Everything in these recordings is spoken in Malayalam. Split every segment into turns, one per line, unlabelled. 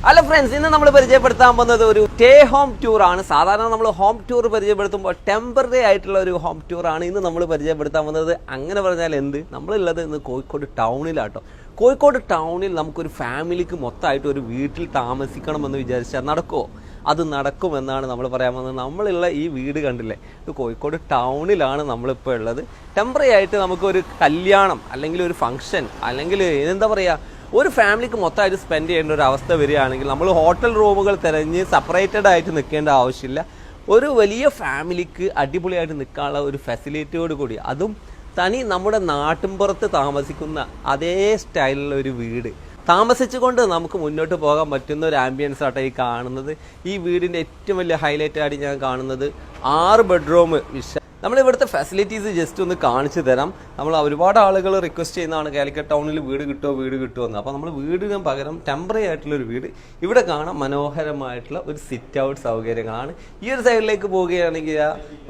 ഹലോ ഫ്രണ്ട്സ്, ഇന്ന് നമ്മൾ പരിചയപ്പെടുത്താൻ പോകുന്നത് ഒരു സ്റ്റേ ഹോം ടൂർ ആണ്. സാധാരണ നമ്മൾ ഹോം ടൂർ പരിചയപ്പെടുത്തുമ്പോൾ ടെമ്പററി ആയിട്ടുള്ള ഒരു ഹോം ടൂർ ആണ് ഇന്ന് നമ്മൾ പരിചയപ്പെടുത്താൻ പോകുന്നത്. അങ്ങനെ പറഞ്ഞാൽ നമ്മളുള്ളത് ഇന്ന് കോഴിക്കോട് ടൗണിലാട്ടോ. കോഴിക്കോട് ടൗണിൽ നമുക്കൊരു ഫാമിലിക്ക് മൊത്തമായിട്ട് ഒരു വീട്ടിൽ താമസിക്കണമെന്ന് വിചാരിച്ചാൽ നടക്കുമോ? അത് നടക്കുമെന്നാണ് നമ്മൾ പറയാൻ പോകുന്നത്. നമ്മളുള്ള ഈ വീട് കണ്ടില്ലേ, ഇത് കോഴിക്കോട് ടൗണിലാണ് നമ്മളിപ്പോൾ ഉള്ളത്. ടെമ്പററി ആയിട്ട് നമുക്കൊരു കല്യാണം അല്ലെങ്കിൽ ഒരു ഫംഗ്ഷൻ അല്ലെങ്കിൽ എന്താ പറയുക, ഒരു ഫാമിലിക്ക് മൊത്തമായിട്ട് സ്പെൻഡ് ചെയ്യേണ്ട ഒരു അവസ്ഥ വരികയാണെങ്കിൽ നമ്മൾ ഹോട്ടൽ റൂമുകൾ തിരഞ്ഞ് സെപ്പറേറ്റഡ് ആയിട്ട് നിൽക്കേണ്ട ആവശ്യമില്ല. ഒരു വലിയ ഫാമിലിക്ക് അടിപൊളിയായിട്ട് നിൽക്കാനുള്ള ഒരു ഫെസിലിറ്റിയോട് കൂടി, അതും തനി നമ്മുടെ നാട്ടിൻപുറത്ത് താമസിക്കുന്ന അതേ സ്റ്റൈലിലുള്ള ഒരു വീട് താമസിച്ചുകൊണ്ട് നമുക്ക് മുന്നോട്ട് പോകാൻ പറ്റുന്ന ഒരു ആംബിയൻസ് ആട്ടോ ഈ കാണുന്നത്. ഈ വീടിൻ്റെ ഏറ്റവും വലിയ ഹൈലൈറ്റ് ആയിട്ട് ഞാൻ കാണുന്നത് 6 ബെഡ്റൂം നമ്മളിവിടുത്തെ ഫെസിലിറ്റീസ് ജസ്റ്റ് ഒന്ന് കാണിച്ചു തരാം. നമ്മൾ ഒരുപാട് ആളുകൾ റിക്വസ്റ്റ് ചെയ്യുന്നതാണ് കാലിക്കറ്റ് ടൗണിൽ വീട് കിട്ടുമോ എന്ന്. അപ്പോൾ നമ്മൾ വീടിന് പകരം ടെമ്പററി ആയിട്ടുള്ളൊരു വീട് ഇവിടെ കാണാം. മനോഹരമായിട്ടുള്ള ഒരു സിറ്റ് ഔട്ട് സൗകര്യങ്ങളാണ്. ഈ ഒരു സൈഡിലേക്ക് പോവുകയാണെങ്കിൽ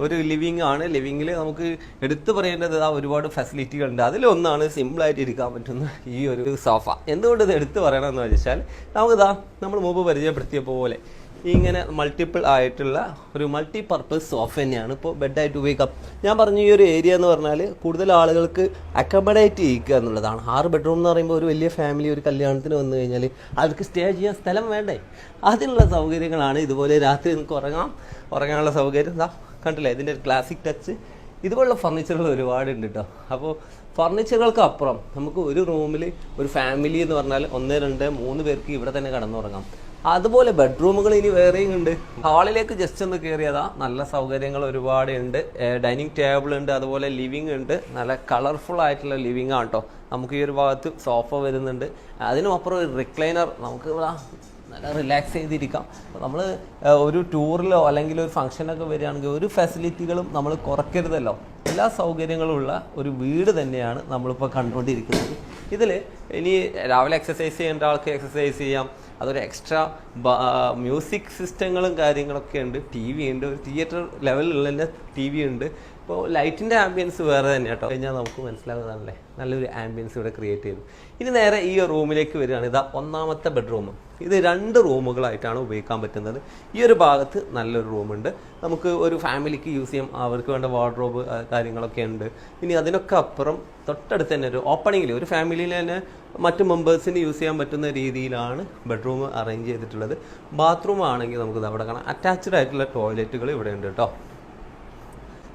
ഒരു ലിവിങ് ആണ്. ലിവിങ്ങിൽ നമുക്ക് എടുത്തു പറയേണ്ടത് ഒരുപാട് ഫെസിലിറ്റികളുണ്ട്. അതിലൊന്നാണ് സിമ്പിളായിട്ട് ഇരിക്കാൻ പറ്റുന്ന ഈ ഒരു സോഫ. എന്തുകൊണ്ട് ഇത് എടുത്തു പറയണമെന്ന് വെച്ചാൽ, നമ്മൾ മുമ്പ് പരിചയപ്പെടുത്തിയ പോലെ ഇങ്ങനെ മൾട്ടിപ്പിൾ ആയിട്ടുള്ള ഒരു മൾട്ടി പർപ്പസ് സോഫ തന്നെയാണ് ഇപ്പോൾ ബെഡായിട്ട് ഉപയോഗിക്കാം. ഞാൻ പറഞ്ഞ ഈ ഒരു ഏരിയ എന്ന് പറഞ്ഞാൽ കൂടുതൽ ആളുകൾക്ക് അക്കോമഡേറ്റ് ചെയ്യിക്കുക എന്നുള്ളതാണ്. 6 ബെഡ്റൂം എന്ന് പറയുമ്പോൾ ഒരു വലിയ ഫാമിലി ഒരു കല്യാണത്തിന് വന്നു കഴിഞ്ഞാൽ അവർക്ക് സ്റ്റേ ചെയ്യാൻ സ്ഥലം വേണ്ടേ? അതിനുള്ള സൗകര്യങ്ങളാണ്. ഇതുപോലെ രാത്രി നിങ്ങൾക്ക് ഉറങ്ങാനുള്ള സൗകര്യം കണ്ടില്ലേ, ഇതിൻ്റെ ഒരു ക്ലാസിക് ടച്ച്. ഇതുപോലുള്ള ഫർണിച്ചറുകൾ ഒരുപാടുണ്ട് കേട്ടോ. അപ്പോൾ ഫർണിച്ചറുകൾക്ക് അപ്പുറം നമുക്ക് ഒരു റൂമിൽ ഒരു ഫാമിലി എന്ന് പറഞ്ഞാൽ 1, 2, 3 പേർക്ക് ഇവിടെ തന്നെ കിടന്നുറങ്ങാം. അതുപോലെ ബെഡ്റൂമുകൾ ഇനി വേറെയും ഉണ്ട്. ഹാളിലേക്ക് ജസ്റ്റ് ഒന്ന് കയറിയതാ, നല്ല സൗകര്യങ്ങൾ ഒരുപാട് ഉണ്ട്. ഡൈനിങ് ടേബിൾ ഉണ്ട്, അതുപോലെ ലിവിങ് ഉണ്ട്. നല്ല കളർഫുൾ ആയിട്ടുള്ള ലിവിങ് ആണ് കേട്ടോ. നമുക്ക് ഈ ഒരു ഭാഗത്ത് സോഫ വരുന്നുണ്ട്. അതിനുമപ്പുറം ഒരു റിക്ലൈനർ, നമുക്ക് നല്ല റിലാക്സ് ചെയ്തിരിക്കാം. നമ്മൾ ഒരു ടൂറിലോ അല്ലെങ്കിൽ ഒരു ഫംഗ്ഷനൊക്കെ വരികയാണെങ്കിൽ ഒരു ഫെസിലിറ്റികളും നമ്മൾ കുറയ്ക്കരുതല്ലോ. എല്ലാ സൗകര്യങ്ങളും ഉള്ള ഒരു വീട് തന്നെയാണ് നമ്മളിപ്പോൾ കണ്ടുകൊണ്ടിരിക്കുന്നത്. ഇതിൽ ഇനി രാവിലെ എക്സസൈസ് ചെയ്യേണ്ട ആൾക്ക് എക്സസൈസ് ചെയ്യാം. അതൊരു എക്സ്ട്രാ മ്യൂസിക് സിസ്റ്റങ്ങളും കാര്യങ്ങളൊക്കെ ഉണ്ട്. ടി വി ഉണ്ട്, ഒരു തിയേറ്റർ ലെവലിലുള്ള ടി വി ഉണ്ട്. ഇപ്പോൾ ലൈറ്റിൻ്റെ ആംബിയൻസ് വേറെ തന്നെ കേട്ടോ. കഴിഞ്ഞാൽ നമുക്ക് മനസ്സിലാകുന്നതാണല്ലേ, നല്ലൊരു ആംബിയൻസ് ഇവിടെ ക്രിയേറ്റ് ചെയ്തു. ഇനി നേരെ ഈ റൂമിലേക്ക് വരികയാണ്. ഇതാ 1ാമത്തെ ബെഡ്റൂം. ഇത് 2 റൂമുകളായിട്ടാണ് ഉപയോഗിക്കാൻ പറ്റുന്നത്. ഈ ഒരു ഭാഗത്ത് നല്ലൊരു റൂമുണ്ട്, നമുക്ക് ഒരു ഫാമിലിക്ക് യൂസ് ചെയ്യാം. അവർക്ക് വേണ്ട വാർഡ്രോബ് കാര്യങ്ങളൊക്കെ ഉണ്ട്. ഇനി അതിനൊക്കെ അപ്പുറം തൊട്ടടുത്ത് തന്നെ ഒരു ഓപ്പണിങ്ങിൽ ഒരു ഫാമിലിയിൽ തന്നെ മറ്റ് മെമ്പേഴ്സിന് യൂസ് ചെയ്യാൻ പറ്റുന്ന രീതിയിലാണ് ബെഡ്റൂം അറേഞ്ച് ചെയ്തിട്ടുള്ളത്. ബാത്റൂം ആണെങ്കിൽ നമുക്കിത് അവിടെ കാണാം. അറ്റാച്ച്ഡ് ആയിട്ടുള്ള ടോയ്ലറ്റുകൾ ഇവിടെ ഉണ്ട് കേട്ടോ.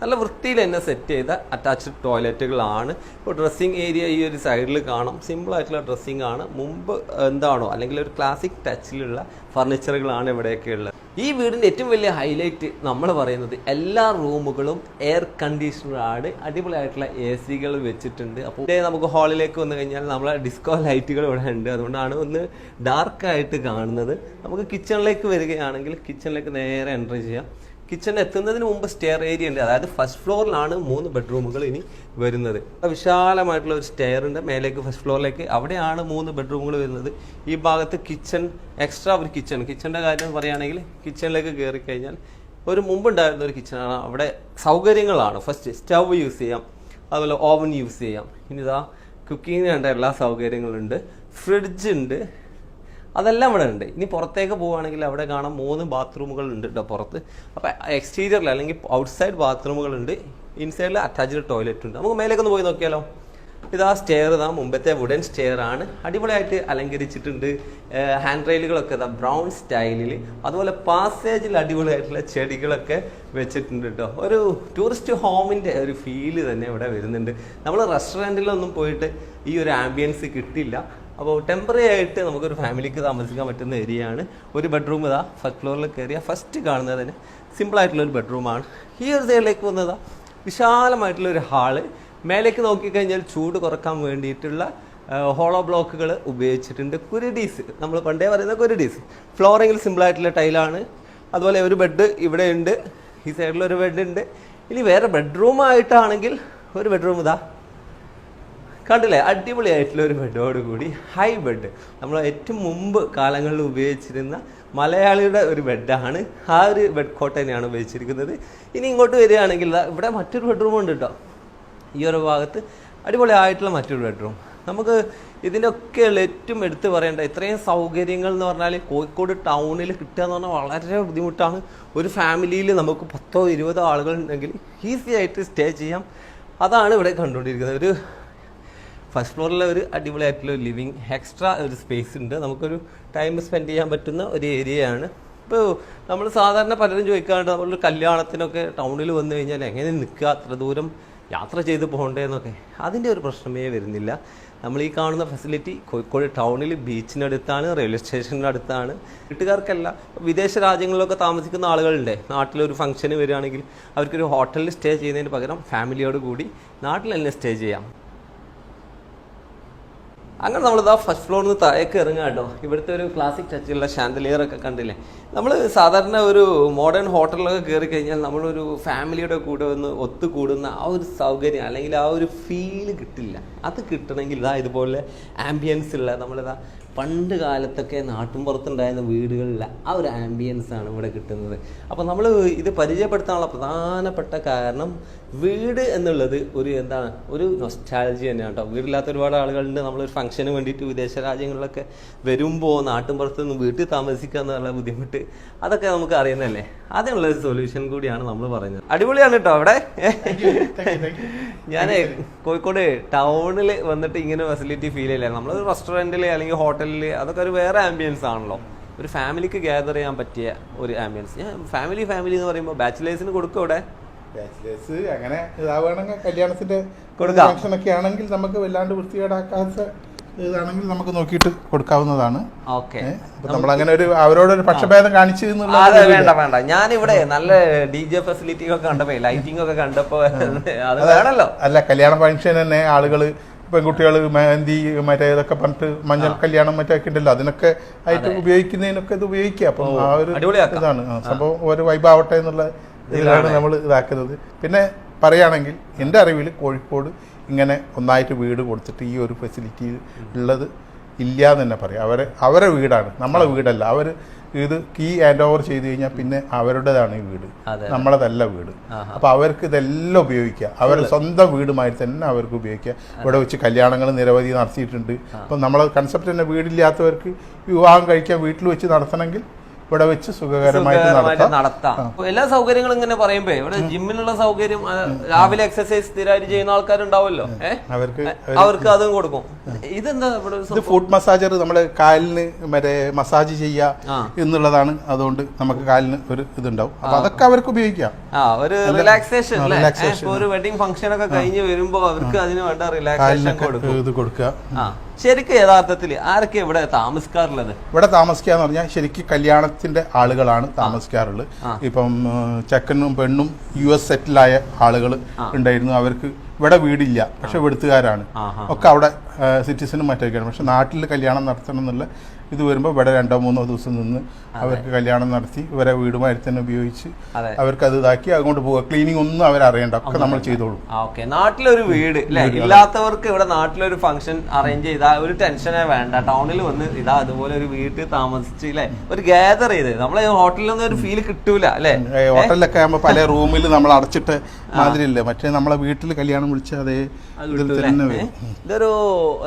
നല്ല വൃത്തിയിൽ തന്നെ സെറ്റ് ചെയ്ത അറ്റാച്ച്ഡ് ടോയ്ലറ്റുകളാണ്. ഇപ്പോൾ ഡ്രസ്സിങ് ഏരിയ ഈ ഒരു സൈഡിൽ കാണാം. സിമ്പിളായിട്ടുള്ള ഡ്രസ്സിങ് ആണ്. മുമ്പ് എന്താണോ അല്ലെങ്കിൽ ഒരു ക്ലാസിക് ടച്ചിലുള്ള ഫർണിച്ചറുകളാണ് ഇവിടെയൊക്കെ ഉള്ളത്. ഈ വീടിൻ്റെ ഏറ്റവും വലിയ ഹൈലൈറ്റ് നമ്മൾ പറയുന്നത് എല്ലാ റൂമുകളും എയർ കണ്ടീഷണറാണ്. അടിപൊളിയായിട്ടുള്ള AC കൾ വെച്ചിട്ടുണ്ട്. അപ്പോൾ നമുക്ക് ഹാളിലേക്ക് വന്നു കഴിഞ്ഞാൽ നമ്മളെ ഡിസ്കോ ലൈറ്റുകൾ ഇവിടെ ഉണ്ട്. അതുകൊണ്ടാണ് ഒന്ന് ഡാർക്കായിട്ട് കാണുന്നത്. നമുക്ക് കിച്ചണിലേക്ക് വരികയാണെങ്കിൽ കിച്ചണിലേക്ക് നേരെ എൻ്റർ ചെയ്യാം. കിച്ചൺ എത്തുന്നതിന് മുമ്പ് സ്റ്റെയർ ഏരിയ ഉണ്ട്. അതായത് ഫസ്റ്റ് ഫ്ലോറിലാണ് 3 ബെഡ്റൂമുകൾ ഇനി വരുന്നത്. വിശാലമായിട്ടുള്ള ഒരു സ്റ്റെയർ ഉണ്ട് മേലേക്ക് ഫസ്റ്റ് ഫ്ലോറിലേക്ക്. അവിടെയാണ് 3 ബെഡ്റൂമുകൾ വരുന്നത്. ഈ ഭാഗത്ത് കിച്ചൺ, എക്സ്ട്രാ ഒരു കിച്ചണിൻ്റെ കാര്യം പറയുകയാണെങ്കിൽ കിച്ചണിലേക്ക് കയറി കഴിഞ്ഞാൽ ഒരു മുമ്പുണ്ടായിരുന്ന ഒരു കിച്ചണാണ്. അവിടെ സൗകര്യങ്ങളാണ്. ഫസ്റ്റ് സ്റ്റവ് യൂസ് ചെയ്യാം, അതുപോലെ ഓവൻ യൂസ് ചെയ്യാം. ഇനി കുക്കിങ്ങിന് വേണ്ട എല്ലാ സൗകര്യങ്ങളുണ്ട്. ഫ്രിഡ്ജ് ഉണ്ട്, അതെല്ലാം ഇവിടെ ഉണ്ട്. ഇനി പുറത്തേക്ക് പോവുകയാണെങ്കിൽ അവിടെ കാണാം 3 ബാത്റൂമുകൾ ഉണ്ട് കേട്ടോ പുറത്ത്. അപ്പോൾ എക്സ്റ്റീരിയറിൽ അല്ലെങ്കിൽ ഔട്ട്സൈഡ് ബാത്റൂമുകളുണ്ട്. ഇൻസൈഡിൽ അറ്റാച്ച്ഡ് ടോയ്ലറ്റ് ഉണ്ട്. നമുക്ക് മേലേക്കൊന്ന് പോയി നോക്കിയാലോ. സ്റ്റെയർ മുമ്പത്തെ വുഡൻ സ്റ്റെയർ ആണ്. അടിപൊളിയായിട്ട് അലങ്കരിച്ചിട്ടുണ്ട്. ഹാൻഡ് റെയിലുകളൊക്കെ ബ്രൗൺ സ്റ്റൈലിൽ, അതുപോലെ പാസേജിൽ അടിപൊളിയായിട്ടുള്ള ചെടികളൊക്കെ വെച്ചിട്ടുണ്ട് കേട്ടോ. ഒരു ടൂറിസ്റ്റ് ഹോമിൻ്റെ ഒരു ഫീല് തന്നെ ഇവിടെ വരുന്നുണ്ട്. നമ്മൾ റെസ്റ്റോറൻറ്റിലൊന്നും പോയിട്ട് ഈ ഒരു ആംബിയൻസ് കിട്ടില്ല. അപ്പോൾ ടെമ്പററി ആയിട്ട് നമുക്കൊരു ഫാമിലിക്ക് താമസിക്കാൻ പറ്റുന്ന ഏരിയയാണ്. ഒരു ബെഡ്റൂം ഫസ്റ്റ് ഫ്ലോറിൽ കയറിയാൽ ഫസ്റ്റ് കാണുന്നത് തന്നെ സിമ്പിളായിട്ടുള്ളൊരു ബെഡ്റൂമാണ്. ഈ ഒരു സൈഡിലേക്ക് വന്നത് വിശാലമായിട്ടുള്ളൊരു ഹാള്. മേലേക്ക് നോക്കിക്കഴിഞ്ഞാൽ ചൂട് കുറക്കാൻ വേണ്ടിയിട്ടുള്ള ഹോളോ ബ്ലോക്കുകൾ ഉപയോഗിച്ചിട്ടുണ്ട്. കുരിഡീസ്, നമ്മൾ പണ്ടേ പറയുന്ന കുരിഡീസ്. ഫ്ലോറിങ്ങിൽ സിമ്പിളായിട്ടുള്ള ടൈലാണ്. അതുപോലെ ഒരു ബെഡ് ഇവിടെ ഉണ്ട്, ഈ സൈഡിലൊരു ബെഡ് ഉണ്ട്. ഇനി വേറെ ബെഡ്റൂമായിട്ടാണെങ്കിൽ ഒരു ബെഡ്റൂം കണ്ടില്ലേ, അടിപൊളിയായിട്ടുള്ള ഒരു ബെഡോട് കൂടി ഹൈ ബെഡ്. നമ്മൾ ഏറ്റവും മുമ്പ് കാലങ്ങളിൽ ഉപയോഗിച്ചിരുന്ന മലയാളിയുടെ ഒരു ബെഡാണ്. ആ ഒരു ബെഡ് കോട്ട് തന്നെയാണ് ഉപയോഗിച്ചിരിക്കുന്നത്. ഇനി ഇങ്ങോട്ട് വരികയാണെങ്കിൽ ഇവിടെ മറ്റൊരു ബെഡ്റൂം ഉണ്ട് കേട്ടോ. ഈ ഒരു ഭാഗത്ത് അടിപൊളിയായിട്ടുള്ള മറ്റൊരു ബെഡ്റൂം. നമുക്ക് ഇതിൻ്റെയൊക്കെ ഏറ്റവും എടുത്തു പറയേണ്ട ഇത്രയും സൗകര്യങ്ങൾ എന്ന് പറഞ്ഞാൽ കോഴിക്കോട് ടൗണിൽ കിട്ടുക എന്ന് പറഞ്ഞാൽ വളരെ ബുദ്ധിമുട്ടാണ്. ഒരു ഫാമിലിയിൽ നമുക്ക് 10-20 ആളുകൾ ഉണ്ടെങ്കിൽ ഈസി ആയിട്ട് സ്റ്റേ ചെയ്യാം. അതാണ് ഇവിടെ കണ്ടുകൊണ്ടിരിക്കുന്നത്. ഒരു ഫസ്റ്റ് ഫ്ലോറിലെ ഒരു അടിപൊളിയായിട്ടുള്ള ഒരു ലിവിങ്, എക്സ്ട്രാ ഒരു സ്പേസ് ഉണ്ട്, നമുക്കൊരു ടൈം സ്പെൻഡ് ചെയ്യാൻ പറ്റുന്ന ഒരു ഏരിയയാണ്. ഇപ്പോൾ നമ്മൾ സാധാരണ പലരും ചോദിക്കാറുണ്ട്, നമ്മളൊരു കല്യാണത്തിനൊക്കെ ടൗണിൽ വന്നു കഴിഞ്ഞാൽ എങ്ങനെ നിൽക്കുക, അത്ര ദൂരം യാത്ര ചെയ്ത് പോകണ്ടേന്നൊക്കെ. അതിൻ്റെ ഒരു പ്രശ്നമേ വരുന്നില്ല. നമ്മൾ ഈ കാണുന്ന ഫെസിലിറ്റി കോഴിക്കോട് ടൗണിൽ ബീച്ചിനടുത്താണ്, റെയിൽവേ സ്റ്റേഷൻ്റെ അടുത്താണ്. വീട്ടുകാർക്കല്ല, വിദേശ രാജ്യങ്ങളിലൊക്കെ താമസിക്കുന്ന ആളുകളുണ്ട്. നാട്ടിലൊരു ഫംഗ്ഷന് വരികയാണെങ്കിൽ അവർക്കൊരു ഹോട്ടലിൽ സ്റ്റേ ചെയ്യുന്നതിന് പകരം ഫാമിലിയോട് കൂടി നാട്ടിൽ തന്നെ സ്റ്റേ ചെയ്യാം. അങ്ങനെ നമ്മളിതാ ഫസ്റ്റ് ഫ്ലോറിൽ നിന്ന് താഴേക്ക് ഇറങ്ങാം കേട്ടോ. ഇവിടുത്തെ ഒരു ക്ലാസിക് ടച്ചുള്ള ഷാൻഡലിയറൊക്കെ കണ്ടില്ലേ. നമ്മൾ സാധാരണ ഒരു മോഡേൺ ഹോട്ടലിലൊക്കെ കയറി കഴിഞ്ഞാൽ നമ്മളൊരു ഫാമിലിയുടെ കൂടെ ഒന്ന് ഒത്തുകൂടുന്ന ആ ഒരു സൗകര്യം അല്ലെങ്കിൽ ആ ഒരു ഫീല് കിട്ടില്ല. അത് കിട്ടണമെങ്കിൽ ഇതാ ഇതുപോലെ ആംബിയൻസ് ഉള്ള നമ്മളിതാ പണ്ട് കാലത്തൊക്കെ നാട്ടിൻപുറത്തുണ്ടായിരുന്ന വീടുകളിലെ ആ ഒരു ആംബിയൻസ് ആണ് ഇവിടെ കിട്ടുന്നത്. അപ്പോൾ നമ്മൾ ഇത് പരിചയപ്പെടുത്താനുള്ള പ്രധാനപ്പെട്ട കാരണം വീട് എന്നുള്ളത് ഒരു എന്താണ് ഒരു നൊസ്റ്റാൾജി തന്നെയാണ് കേട്ടോ. വീടില്ലാത്ത ഒരുപാട് ആളുകളുണ്ട്. നമ്മളൊരു ഫംഗ്ഷന് വേണ്ടിയിട്ട് വിദേശ രാജ്യങ്ങളിലൊക്കെ വരുമ്പോൾ നാട്ടിൻപുറത്ത് നിന്ന് വീട്ടിൽ താമസിക്കുക എന്നുള്ള ബുദ്ധിമുട്ട് അതൊക്കെ നമുക്ക് അറിയുന്നതല്ലേ. അതിനുള്ളൊരു സൊല്യൂഷൻ കൂടിയാണ് നമ്മൾ പറയുന്നത്. അടിപൊളിയാണ് കേട്ടോ അവിടെ. ഞാൻ കോഴിക്കോട് ടൗണിൽ വന്നിട്ട് ഇങ്ങനെ ഫെസിലിറ്റി ഫീൽ ചെയ്യില്ല. നമ്മളൊരു റെസ്റ്റോറൻറ്റിൽ അല്ലെങ്കിൽ ഹോട്ടലിൽ അതൊക്കെ ഒരു വേറെ ആംബിയൻസ് ആണല്ലോ. ഒരു ഫാമിലിക്ക് ഗ്യാദർ ചെയ്യാൻ പറ്റിയ ഒരു ആംബിയൻസ്. ഞാൻ ഫാമിലി എന്ന് പറയുമ്പോൾ ബാച്ചിലേഴ്സിന് കൊടുക്കും അവിടെ.
ബാച്ചിലേഴ്സ് അങ്ങനെ ഇതാവുകയാണെങ്കിൽ കല്യാണത്തിന്റെ ഫംഗ്ഷനൊക്കെ ആണെങ്കിൽ നമുക്ക് വല്ലാണ്ട് വൃത്തികേടാക്കാത്ത ഇതാണെങ്കിൽ നമുക്ക് നോക്കിയിട്ട് കൊടുക്കാവുന്നതാണ്. നമ്മളങ്ങനെ ഒരു അവരോടൊരു പക്ഷഭേദം കാണിച്ചു
വേണ്ട. ഞാനിവിടെ നല്ല DJ ഫെസിലിറ്റി ഒക്കെ കണ്ടപ്പോ ലൈറ്റിംഗ് ഒക്കെ കണ്ടപ്പോ അത് വേണല്ലോ.
അല്ല, കല്യാണ ഫംഗ്ഷൻ തന്നെ ആളുകള് പെൺകുട്ടികൾ മെഹന്തി മറ്റേ ഇതൊക്കെ പറഞ്ഞിട്ട് മഞ്ഞൾ കല്യാണം മറ്റൊക്കെ ഉണ്ടല്ലോ, അതിനൊക്കെ ആയിട്ട് ഉപയോഗിക്കുന്നതിനൊക്കെ ഇത് ഉപയോഗിക്കുക. അപ്പം ആ ഒരു ഇതാണ് സംഭവം, ഒരു വൈബാവട്ടെ എന്നുള്ള ഇതിലാണ് നമ്മൾ ഇതാക്കുന്നത്. പിന്നെ പറയുകയാണെങ്കിൽ എൻ്റെ അറിവിൽ കോഴിക്കോട് ഇങ്ങനെ ഒന്നായിട്ട് വീട് കൊടുത്തിട്ട് ഈ ഒരു ഫെസിലിറ്റി ഉള്ളത് ഇല്ല എന്ന് തന്നെ പറയാം. അവരെ വീടാണ്, നമ്മളെ വീടല്ല. അവർ ഇത് കീ ഹാൻഡ് ഓവർ ചെയ്ത് കഴിഞ്ഞാൽ പിന്നെ അവരുടേതാണ് ഈ വീട്, നമ്മളതല്ല വീട്. അപ്പോൾ അവർക്ക് ഇതെല്ലാം ഉപയോഗിക്കുക, അവർ സ്വന്തം വീടുമായി തന്നെ അവർക്ക് ഉപയോഗിക്കുക. ഇവിടെ വെച്ച് കല്യാണങ്ങൾ നിരവധി നടത്തിയിട്ടുണ്ട്. അപ്പം നമ്മളെ കൺസെപ്റ്റ് തന്നെ വീടില്ലാത്തവർക്ക് വിവാഹം കഴിക്കാൻ വീട്ടിൽ വെച്ച് നടത്തണമെങ്കിൽ ഇവിടെ വെച്ച് സുഖകരമായിട്ട് നടത്താം.
എല്ലാ സൗകര്യങ്ങളും ഇങ്ങനെ പറയുമ്പോ ഇവിടെ ജിമ്മിനുള്ള സൗകര്യം, രാവിലെ എക്സസൈസ് സ്ഥിരമായിട്ട് ചെയ്യുന്ന ആൾക്കാരുണ്ടാവുമല്ലോ, അവർക്ക് അതും കൊടുക്കും. ഇതെന്താ
ഇത് ഫുഡ് മസാജർ, നമ്മള് കാലിന് മറ്റേ മസാജ് ചെയ്യുക എന്നുള്ളതാണ്. അതുകൊണ്ട് നമുക്ക് കാലിന് ഒരു ഇതുണ്ടാവും. അപ്പൊ അതൊക്കെ അവർക്ക് ഉപയോഗിക്കാം.
ഒരു റിലാക്സേഷൻ. ഒരു വെഡിങ് ഫംഗ്ഷൻ ഒക്കെ കഴിഞ്ഞ് വരുമ്പോ അവർക്ക് അതിന് വേണ്ട റിലാക്സേഷൻ
കൊടുക്കുക.
ശരിക്കും യഥാർത്ഥത്തിൽ ആരൊക്കെ ഇവിടെ താമസിക്കാറുള്ളത്?
ഇവിടെ താമസിക്കാന്ന് പറഞ്ഞാൽ ശരിക്കും കല്യാണത്തിന്റെ ആളുകളാണ് താമസിക്കാറുള്ളത്. ഇപ്പം ചെക്കനും പെണ്ണും US സെറ്റിലായ ആളുകൾ ഉണ്ടായിരുന്നു. അവർക്ക് ഇവിടെ വീടില്ല, പക്ഷെ വെടുത്തുകാരാണ് ഒക്കെ അവിടെ സിറ്റിസനും മറ്റൊക്കെയാണ്. പക്ഷെ നാട്ടിൽ കല്യാണം നടത്തണം എന്നുള്ള ഇത് വരുമ്പോൾ ഇവിടെ 2-3 ദിവസം നിന്ന് അവർക്ക് കല്യാണം നടത്തി ഇവരെ വീടുമായി തന്നെ ഉപയോഗിച്ച് അവർക്ക് അത് ഇതാക്കി അതുകൊണ്ട് പോവുക. ക്ലീനിങ് ഒന്നും അവരറിയണ്ട, ഒക്കെ നമ്മൾ ചെയ്തോളും.
നാട്ടിലൊരു വീട് ഇല്ലാത്തവർക്ക് ഇവിടെ നാട്ടിലൊരു ഫംഗ്ഷൻ അറേഞ്ച് ചെയ്താ ഒരു ടെൻഷനേ വേണ്ട. ടൗണിൽ വന്ന് ഇതാ അതുപോലെ ഒരു വീട്ടിൽ താമസിച്ച് അല്ലെ ഒരു ഗ്യാദർ ചെയ്ത് നമ്മളെ ഹോട്ടലിലൊന്നും ഒരു ഫീൽ കിട്ടൂല അല്ലെ.
ഹോട്ടലിലൊക്കെ ആകുമ്പോൾ പല റൂമിൽ നമ്മൾ അടച്ചിട്ട് മാതിരില്ലേ, മറ്റേ നമ്മളെ വീട്ടിൽ കല്യാണം വിളിച്ച് അതേ
ഇതൊരു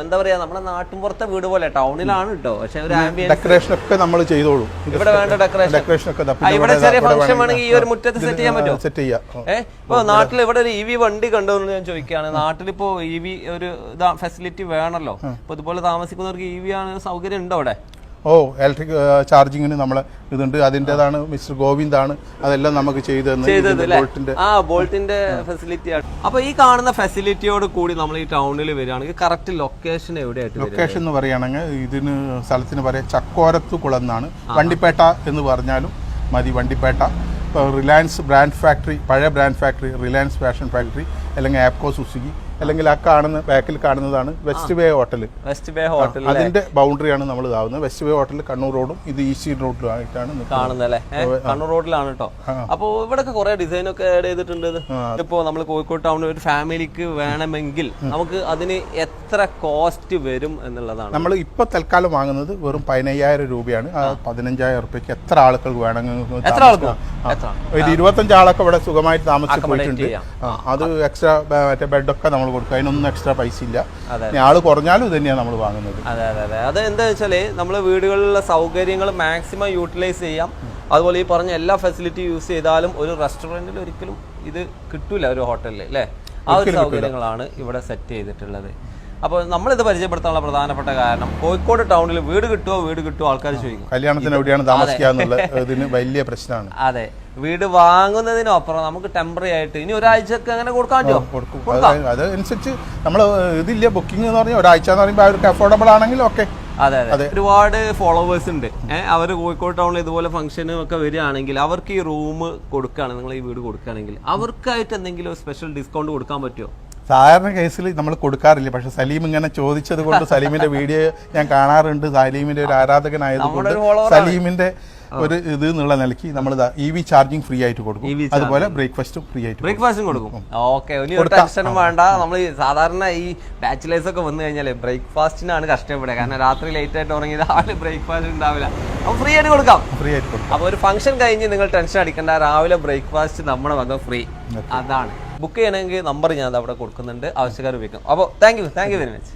എന്താ പറയാ നമ്മുടെ നാട്ടിൻപുറത്തെ വീട് പോലെ ടൗണിലാണ് കേട്ടോ. പക്ഷെ
ഡെക്കറേഷൻ ഒക്കെ നമ്മൾ ചെയ്തോളും.
ഇവിടെ വേണ്ട ഡെക്കറേഷൻ ഒക്കെ ഇവിടെ ചെറിയ ഫംഗ്ഷൻ വേണമെങ്കിൽ ഈ ഒരു മുറ്റത്ത് സെറ്റ് ചെയ്യാൻ പറ്റും.
സെറ്റ് ചെയ്യാം.
ഇപ്പൊ നാട്ടിൽ ഇവിടെ ഒരു EV വണ്ടി കണ്ടോന്ന് ഞാൻ ചോദിക്കുകയാണ്. നാട്ടിലിപ്പോ EV ഒരു ഫെസിലിറ്റി വേണമല്ലോ. ഇപ്പൊ ഇതുപോലെ താമസിക്കുന്നവർക്ക് EV ആണ് സൗകര്യം ഉണ്ടോ അവിടെ?
ഇലക്ട്രിക് ചാർജിങ്ങിന് നമ്മളെ ഇതുണ്ട്. അതിൻ്റെതാണ് മിസ്റ്റർ ഗോവിന്ദാണ് അതെല്ലാം നമുക്ക്
ബോൾട്ടിന്റെ ഫെസിലിറ്റി ആണ്. അപ്പൊ ഈ കാണുന്ന ഫെസിലിറ്റിയോട് കൂടി നമ്മൾ ഈ ടൗണിൽ വരികയാണെങ്കിൽ കറക്റ്റ് ലൊക്കേഷൻ എവിടെയായിട്ട്?
ലൊക്കേഷൻ എന്ന് പറയുകയാണെങ്കിൽ ഇതിന് സ്ഥലത്തിന് പറയാം ചക്കോരത്ത് കുളം എന്നാണ്. വണ്ടിപ്പേട്ട എന്ന് പറഞ്ഞാലും മതി. വണ്ടിപ്പേട്ട ഇപ്പോൾ റിലയൻസ് ബ്രാൻഡ് ഫാക്ടറി, പഴയ brand factory, Reliance fashion factory അല്ലെങ്കിൽ ആപ്കോ സുസുക്കി അല്ലെങ്കിൽ ആ കാണുന്ന ബാക്കിൽ കാണുന്നതാണ് വെസ്റ്റ് ബേ ഹോട്ടൽ. അതിന്റെ ബൗണ്ടറിയാണ് നമ്മൾ ഇതാവുന്നത്. വെസ്റ്റ് ബേ ഹോട്ടൽ കണ്ണൂർ റോഡും ഇത് ഈസ്റ്റ് റോഡിലും ആയിട്ടാണ്
കാണുന്നത്. കണ്ണൂർ റോഡിലാണ് കേട്ടോ. അപ്പോൾ ഇവിടെ കുറെ ഡിസൈൻ ഒക്കെ ആഡ് ചെയ്തിട്ടുണ്ട്. ഇപ്പോ നമ്മൾ കോഴിക്കോട് ടൗണിൽ ഒരു ഫാമിലിക്ക് വേണമെങ്കിൽ നമുക്ക് അതിന് എത്ര കോസ്റ്റ് വരും എന്നുള്ളതാണ്.
നമ്മൾ ഇപ്പൊ തൽക്കാലം വാങ്ങുന്നത് വെറും 15,000 രൂപയാണ്. 15,000 രൂപയ്ക്ക് എത്ര ആളുകൾക്ക് വേണമെങ്കിൽ 25 ആളൊക്കെ ഇവിടെ സുഖമായിട്ട് താമസിച്ച് പോയിട്ടുണ്ട്. അത് എക്സ്ട്രാ മറ്റേ ബെഡൊക്കെ നമ്മൾ നമ്മൾ കൊടുക്കുക, അതിനൊന്നും എക്സ്ട്രാ പൈസ ഇല്ല.
അതെ.
ആള് കുറഞ്ഞാലും ഇത് തന്നെയാണ് നമ്മൾ വാങ്ങുന്നത്.
അതെ അതെ അതെ. അത് എന്താ വെച്ചാല് നമ്മള് വീടുകളിലുള്ള സൗകര്യങ്ങൾ മാക്സിമം യൂട്ടിലൈസ് ചെയ്യാം. അതുപോലെ ഈ പറഞ്ഞ എല്ലാ ഫെസിലിറ്റി യൂസ് ചെയ്താലും ഒരു റെസ്റ്റോറൻറ്റിൽ ഒരിക്കലും ഇത് കിട്ടൂല, ഒരു ഹോട്ടലിൽ അല്ലേ. ആ ഒരു സൗകര്യങ്ങളാണ് ഇവിടെ സെറ്റ് ചെയ്തിട്ടുള്ളത്. അപ്പോൾ നമ്മളിത് പരിചയപ്പെടുത്താനുള്ള പ്രധാനപ്പെട്ട കാരണം കോഴിക്കോട് ടൗണിൽ വീട് കിട്ടുമോ ആൾക്കാർ ചോദിക്കും.
കല്യാണത്തിന് എവിടെയാണ് താമസിക്കുക എന്നുള്ള ഇതിന് വലിയ പ്രശ്നമാണ്.
അതെ, വീട് വാങ്ങുന്നതിനപ്പുറം നമുക്ക് ടെമ്പററി ആയിട്ട് ഇനി ഒരാഴ്ചക്ക് അങ്ങനെ കൊടുക്കാൻ പറ്റുമോ?
അതനുസരിച്ച് നമ്മൾ ഇതില്ല ബുക്കിംഗ് എന്ന് പറഞ്ഞാൽ ഒരാഴ്ച എന്ന് പറയുമ്പോൾ അവർക്ക് അഫോർഡബിൾ ആണെങ്കിൽ ഓക്കെ.
അതെ അതെ. ഒരുപാട് ഫോളോവേഴ്സ് ഉണ്ട്. അവർ കോഴിക്കോട് ടൗണിൽ ഇതുപോലെ ഫംഗ്ഷനും ഒക്കെ വരികയാണെങ്കിൽ അവർക്ക് ഈ റൂം കൊടുക്കുകയാണ്, നിങ്ങൾ ഈ വീട് കൊടുക്കുകയാണെങ്കിൽ അവർക്കായിട്ട് എന്തെങ്കിലും സ്പെഷ്യൽ ഡിസ്കൗണ്ട് കൊടുക്കാൻ പറ്റുമോ?
സാധാരണ കേസിൽ നമ്മൾ കൊടുക്കാറില്ല. പക്ഷെ സലീം ഇങ്ങനെ ചോദിച്ചത് കൊണ്ട് സലീമിന്റെ വീഡിയോ ഞാൻ കാണാറുണ്ട്. സലീമിന്റെ ഒരു ആരാധകനായതുകൊണ്ട് സലീമിന്റെ ഒരു ഇത് എന്നുള്ള നിലയ്ക്ക് നമ്മൾ EV ചാർജിങ് ഫ്രീ ആയിട്ട് കൊടുക്കും. അതുപോലെ ബ്രേക്ക്ഫാസ്റ്റും ഫ്രീ ആയിട്ട്
കൊടുക്കും. ഓക്കെ, ഒരു ടെൻഷനും വേണ്ട. നമ്മൾ സാധാരണ ഈ ബാച്ചിലേഴ്സ് ഒക്കെ വന്നു കഴിഞ്ഞാൽ ബ്രേക്ക്ഫാസ്റ്റിനാണ് കഷ്ടപ്പെടുക. കാരണം രാത്രി ലേറ്റ് ആയിട്ട് ഉറങ്ങി രാവിലെ ബ്രേക്ക്ഫാസ്റ്റ് ഉണ്ടാവില്ല. അപ്പോൾ ഫ്രീ ആയിട്ട് കൊടുക്കാം. അപ്പോൾ ഒരു ഫംഗ്ഷൻ കഴിഞ്ഞ് നിങ്ങൾ ടെൻഷൻ അടിക്കേണ്ട, രാവിലെ ബ്രേക്ക്ഫാസ്റ്റ് നമ്മുടെ വക ഫ്രീ. അതാണ്. ബുക്ക് ചെയ്യണമെങ്കിൽ നമ്പർ ഞാൻ അവിടെ കൊടുക്കുന്നുണ്ട്, ആവശ്യക്കാർ ഉപയോഗിക്കും. അപ്പോൾ താങ്ക് യു വെരി മച്ച്.